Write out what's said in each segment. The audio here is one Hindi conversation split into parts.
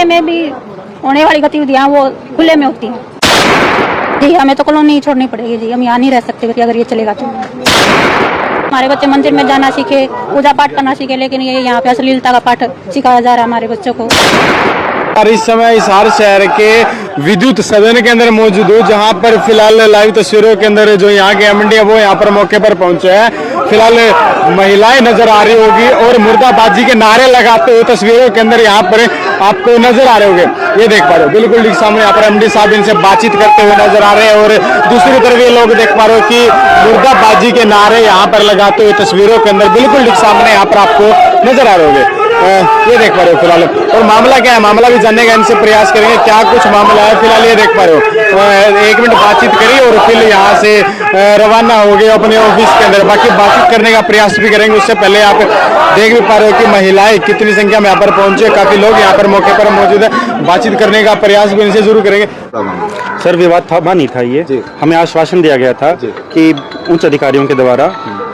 में भी होने वाली गतिविधियाँ वो खुले में होती हैं जी। हमें तो कॉलोनी छोड़नी पड़ेगी जी, हम यहाँ नहीं रह सकते अगर ये चलेगा तो। हमारे बच्चे मंदिर में जाना सीखे, पूजा पाठ करना सीखे, लेकिन ये यहाँ पे अश्लीलता का पाठ सिखाया जा रहा है हमारे बच्चों को। और इस समय हिसार शहर के विद्युत सदन के अंदर मौजूद हूँ, जहाँ पर फिलहाल लाइव तस्वीरों के अंदर जो यहाँ के एमडी है वो यहाँ पर मौके पर पहुंचे हैं। फिलहाल महिलाएं नजर आ रही होगी और मुर्दाबाजी के नारे लगाते हुए तस्वीरों के अंदर यहाँ पर आपको नजर आ रहे होंगे। ये देख पा रहे हो बिल्कुल ठीक सामने यहाँ पर एमडी साहब इनसे बातचीत करते हुए नजर आ रहे हैं और दूसरी तरफ ये लोग देख पा रहे हो कि मुर्दाबाजी के नारे यहाँ पर लगाते हुए तस्वीरों के अंदर बिल्कुल ठीक सामने यहाँ पर आपको नजर आ रहे होंगे। ये देख पा रहे हो फिलहाल, और मामला क्या है, मामला भी जानने का इनसे प्रयास करेंगे क्या कुछ मामला है। फिलहाल ये देख पा रहे हो 1 मिनट बातचीत करिए और फिर यहाँ से रवाना हो गए अपने ऑफिस के अंदर। बाकी बातचीत करने का प्रयास भी करेंगे, उससे पहले आप देख भी पा रहे हो कि महिलाएं कितनी संख्या में यहाँ पर पहुंचे, काफी लोग यहाँ पर मौके पर मौजूद है। बातचीत करने का प्रयास भी इनसे जरूर करेंगे। सर विवाद था नहीं था, ये हमें आश्वासन दिया गया था कि उच्च अधिकारियों के द्वारा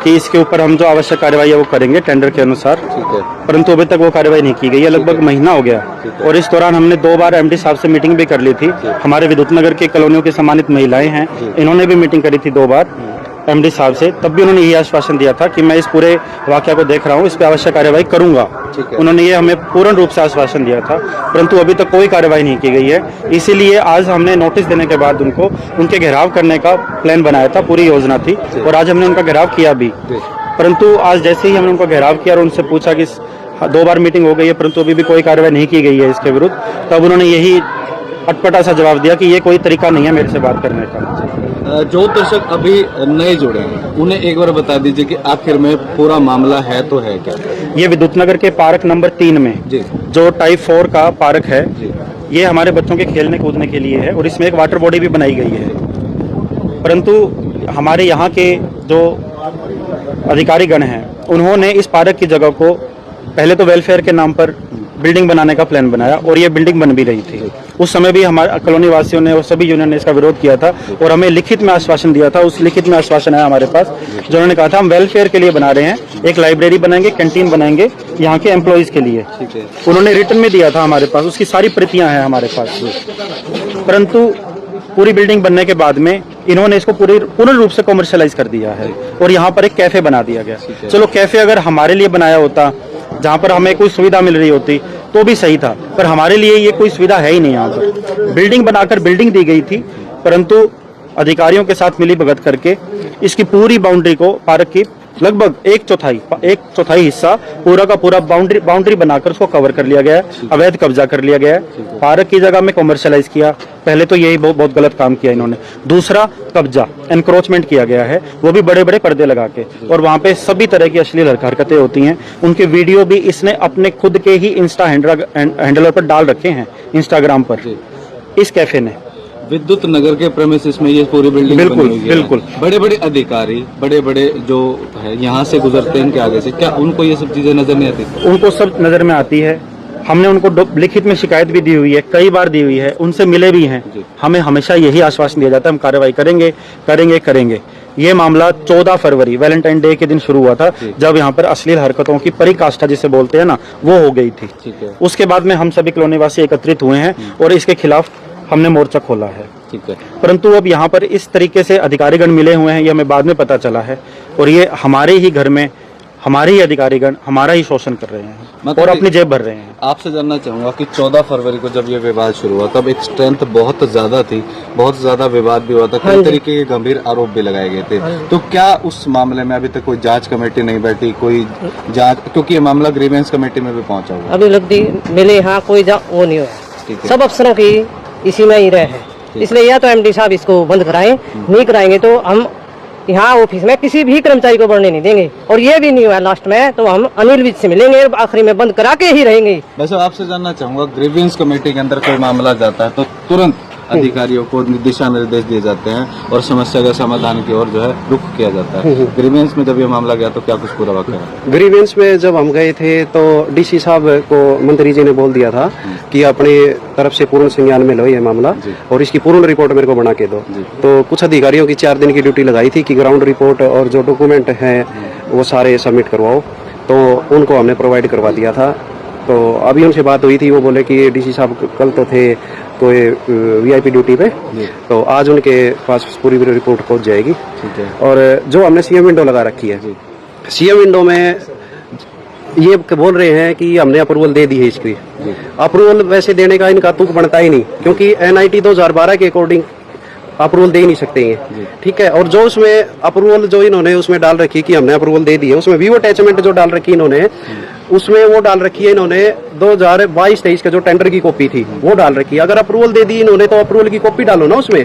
कि इसके ऊपर हम जो आवश्यक कार्यवाही है वो करेंगे टेंडर के अनुसार, परंतु अभी तक वो कार्यवाही नहीं की गई है। लगभग महीना हो गया और इस दौरान हमने 2 बार एमडी साहब से मीटिंग भी कर ली थी। हमारे विद्युत नगर के कॉलोनियों की सम्मानित महिलाएं हैं, इन्होंने भी मीटिंग करी थी 2 बार एमडी साहब से, तब भी उन्होंने यही आश्वासन दिया था कि मैं इस पूरे वाकया को देख रहा हूँ, इस पर आवश्यक कार्यवाही करूंगा। उन्होंने ये हमें पूर्ण रूप से आश्वासन दिया था, परंतु अभी तक कोई कार्यवाही नहीं की गई है। इसीलिए आज हमने नोटिस देने के बाद उनको उनके घेराव करने का प्लान बनाया था, पूरी योजना थी और आज हमने उनका घेराव किया भी। परंतु आज जैसे ही हमने उनका घेराव किया और उनसे पूछा कि 2 बार मीटिंग हो गई है परंतु अभी भी कोई कार्रवाई नहीं की गई है इसके विरुद्ध, तब उन्होंने यही अटपटा सा जवाब दिया कि ये कोई तरीका नहीं है मेरे से बात करने का। जो दर्शक अभी नए जुड़े हैं उन्हें एक बार बता दीजिए कि आखिर में पूरा मामला है तो है क्या। ये विद्युत नगर के पार्क नंबर 3 में जो टाइप 4 का पार्क है, ये हमारे बच्चों के खेलने कूदने के लिए है और इसमें एक वाटर बॉडी भी बनाई गई है। परंतु हमारे यहाँ के जो अधिकारीगण हैं उन्होंने इस पार्क की जगह को पहले तो वेलफेयर के नाम पर बिल्डिंग बनाने का प्लान बनाया और ये बिल्डिंग बन भी रही थी। उस समय भी हमारे कॉलोनी वासियों ने और सभी यूनियन ने इसका विरोध किया था और हमें लिखित में आश्वासन दिया था। उस लिखित में आश्वासन है हमारे पास, जो उन्होंने कहा था हम वेलफेयर के लिए बना रहे हैं, एक लाइब्रेरी बनाएंगे, कैंटीन बनाएंगे यहाँ के एम्प्लॉइज के लिए। उन्होंने रिटर्न में दिया था हमारे पास, उसकी सारी प्रतियां हैं हमारे पास। परंतु पूरी बिल्डिंग बनने के बाद में इन्होंने इसको पूर्ण रूप से कॉमर्शियलाइज कर दिया है और यहाँ पर एक कैफे बना दिया गया। चलो कैफे अगर हमारे लिए बनाया होता, जहाँ पर हमें कोई सुविधा मिल रही होती तो भी सही था, पर हमारे लिए ये कोई सुविधा है ही नहीं। यहाँ पर बिल्डिंग बनाकर बिल्डिंग दी गई थी, परंतु अधिकारियों के साथ मिली भगत करके इसकी पूरी बाउंड्री को, पार्क की लगभग एक चौथाई हिस्सा पूरा का पूरा बाउंड्री बनाकर उसको कवर कर लिया गया है, अवैध कब्जा कर लिया गया है। पार्क की जगह में कमर्शियलाइज किया, पहले तो यही बहुत गलत काम किया इन्होंने। दूसरा कब्जा, एनक्रोचमेंट किया गया है, वो भी बड़े बड़े पर्दे लगा के, और वहाँ पे सभी तरह की अश्लील हरकतें होती हैं। उनके वीडियो भी इसने अपने खुद के ही इंस्टा हैंडलर पर डाल रखे हैं, इंस्टाग्राम पर, इस कैफे ने। विद्युत नगर के प्रेमिसेस में ये पूरी बिल्डिंग बिल्कुल बड़े बड़े अधिकारी, बड़े बड़े जो है यहाँ से गुजरते हैं इनके आगे से, क्या उनको ये सब चीजें नजर नहीं आती? उनको सब नजर में आती है। हमने उनको लिखित में शिकायत भी दी हुई है, कई बार दी हुई है, उनसे मिले भी हैं। हमें हमेशा यही आश्वासन दिया जाता है हम कार्रवाई करेंगे। ये मामला 14 फरवरी वैलेंटाइन डे के दिन शुरू हुआ था, जब यहाँ पर अश्लील हरकतों की परिकाष्ठा जिसे बोलते हैं ना, वो हो गई थी। उसके बाद में हम सभी कॉलोनी वासी एकत्रित हुए हैं और इसके खिलाफ हमने मोर्चा खोला है। परंतु अब यहाँ पर इस तरीके से अधिकारीगण मिले हुए हैं, ये हमें बाद में पता चला है, और ये हमारे ही घर में हमारे ही अधिकारीगण हमारा ही शोषण कर रहे हैं और अपनी जेब भर रहे हैं। आपसे जानना चाहूंगा कि 14 फरवरी को जब ये विवाद शुरू हुआ तब एक स्ट्रेंथ बहुत ज्यादा थी, बहुत ज्यादा विवाद भी हुआ था, कई तरीके के गंभीर आरोप भी लगाए गए थे। तो क्या उस मामले में अभी तक कोई जांच कमेटी नहीं बैठी, कोई जांच, क्योंकि ये मामला ग्रीवेंस कमेटी में भी पहुंचा हुआ? अभी लगती मेरे यहाँ कोई वो नहीं हुआ, सब अफसरों की इसी में ही रहे हैं, इसलिए या तो एमडी साहब इसको बंद कराएं, नहीं कराएंगे तो हम यहाँ ऑफिस में किसी भी कर्मचारी को बढ़ने नहीं देंगे, और ये भी नहीं हुआ लास्ट में तो हम अनिल विज से मिलेंगे, आखिरी में बंद करा के ही रहेंगे। वैसे आपसे जानना चाहूंगा, ग्रीवेंस कमेटी के अंदर कोई मामला जाता है तो तुरंत अधिकारियों को दिशा निर्देश दिए जाते हैं और समस्या का समाधान की ओर जो है रुख किया जाता है। ग्रीवेंस में जब ये मामला गया तो क्या कुछ पूरा वाकया है? ग्रीवेंस में जब हम गए थे तो डीसी साहब को मंत्री जी ने बोल दिया था कि अपनी तरफ से पूर्ण संज्ञान में लो ये मामला और इसकी पूर्ण रिपोर्ट मेरे को बना के दो। तो कुछ अधिकारियों की 4 दिन की ड्यूटी लगाई थी कि ग्राउंड रिपोर्ट और जो डॉक्यूमेंट है वो सारे सबमिट करवाओ, तो उनको हमने प्रोवाइड करवा दिया था। तो अभी उनसे बात हुई थी, वो बोले कि डीसी साहब कल तो थे कोई वीआईपी ड्यूटी पे, तो आज उनके पास पूरी रिपोर्ट पहुंच जाएगी। ठीक है। और जो हमने सीएम विंडो लगा रखी है, सीएम विंडो में ये बोल रहे हैं कि हमने अप्रूवल दे दी है इसकी। अप्रूवल वैसे देने का इनका तुक बनता ही नहीं, क्योंकि एनआईटी 2012 के अकॉर्डिंग अप्रूवल दे ही नहीं सकते हैं। ठीक है। और जो उसमें अप्रूवल जो इन्होंने उसमें डाल रखी कि हमने अप्रूवल दे दी है, उसमें वीवो अटैचमेंट जो डाल रखी इन्होंने, उसमें वो डाल रखी है इन्होंने 2022-23 का जो टेंडर की कॉपी थी वो डाल रखी है। अगर अप्रूवल दे दी इन्होंने तो अप्रूवल की कॉपी डालो ना उसमें,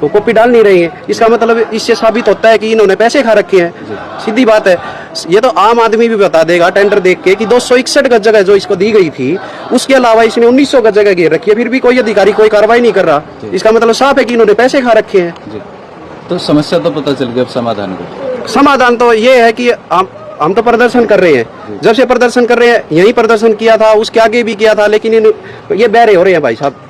तो कॉपी डाल नहीं रही है। इसका मतलब इससे साबित होता है कि इन्होंने पैसे खा रखे हैं, सीधी बात है। ये तो आम आदमी भी बता देगा टेंडर देख के कि 261 गज जगह जो इसको दी गई थी, उसके अलावा इसने 1900 गज जगह घेर रखी है, फिर भी कोई अधिकारी कोई कार्रवाई नहीं कर रहा। इसका मतलब साफ है कि इन्होंने पैसे खा रखे हैं। तो समस्या तो पता चल गया, अब समाधान को समाधान तो ये है कि हम तो प्रदर्शन कर रहे हैं, जब से प्रदर्शन कर रहे हैं, यही प्रदर्शन किया था, उसके आगे भी किया था, लेकिन ये बहरे हो रहे हैं भाई साहब,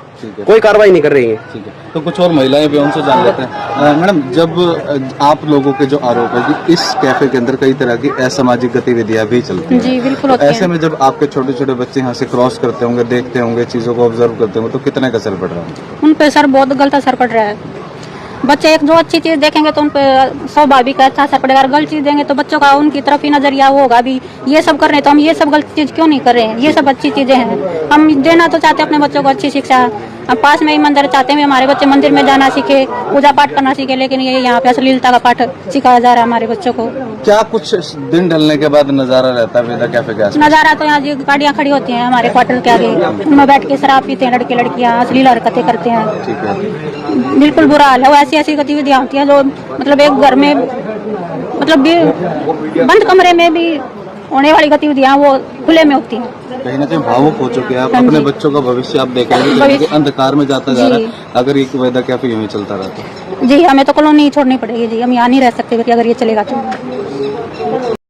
कोई कार्रवाई नहीं कर रही है। ठीक है। तो कुछ और महिलाएं भी उनसे जान लेते हैं। मैडम, जब आप लोगों के जो आरोप है कि इस कैफे के अंदर कई तरह की असामाजिक गतिविधियां भी चलती हैं, जी बिल्कुल होती ऐसे है। में जब आपके छोटे छोटे बच्चे यहाँ से क्रॉस करते होंगे, देखते होंगे, चीजों को ऑब्जर्व करते होंगे, तो कितने का असर पड़ रहा है? उन पे सर बहुत गलत असर पड़ रहा है। बच्चे एक जो अच्छी चीज देखेंगे तो उन पे स्वाभाविक अच्छा असर पड़ेगा, और गलत चीज देंगे तो बच्चों का उनकी तरफ ही नजरिया वो होगा भी ये सब कर रहे हैं तो हम ये सब गलत चीज क्यों नहीं कर रहे हैं, ये सब अच्छी चीजें हैं। हम देना तो चाहते हैं अपने बच्चों को अच्छी शिक्षा, हम पास में ही मंदिर चाहते हैं हमारे बच्चे मंदिर में जाना सीखे, पूजा पाठ करना सीखे, लेकिन ये यहाँ पे अश्लीलता का पाठ सिखाया जा रहा है हमारे बच्चों को। क्या कुछ दिन ढलने के बाद नजारा रहता है वेदा कैफे के आसपास? नजारा तो यहाँ जी गाड़ियाँ खड़ी होती हैं हमारे क्वार्टर के आगे, उनमें बैठ के शराब पीते हैं लड़के लड़कियाँ, अश्लील हरकतें करते हैं। ठीक है। बिल्कुल बुरा हाल है। वो ऐसी ऐसी गतिविधियां होती हैं जो मतलब एक घर में मतलब बंद कमरे में भी होने वाली गतिविधियां वो खुले में होती हैं। कहीं ना कहीं भावुक हो चुके हैं आप। हाँ अपने जी। बच्चों का भविष्य आप देखेंगे कि भविष्य- उनके अंधकार में जाता जा रहा जी। है अगर ये वेदा कैफे यूं ही चलता रहता है। जी हमें तो कॉलोनी छोड़नी पड़ेगी जी, हम यहाँ नहीं रह सकते अगर ये चलेगा तो।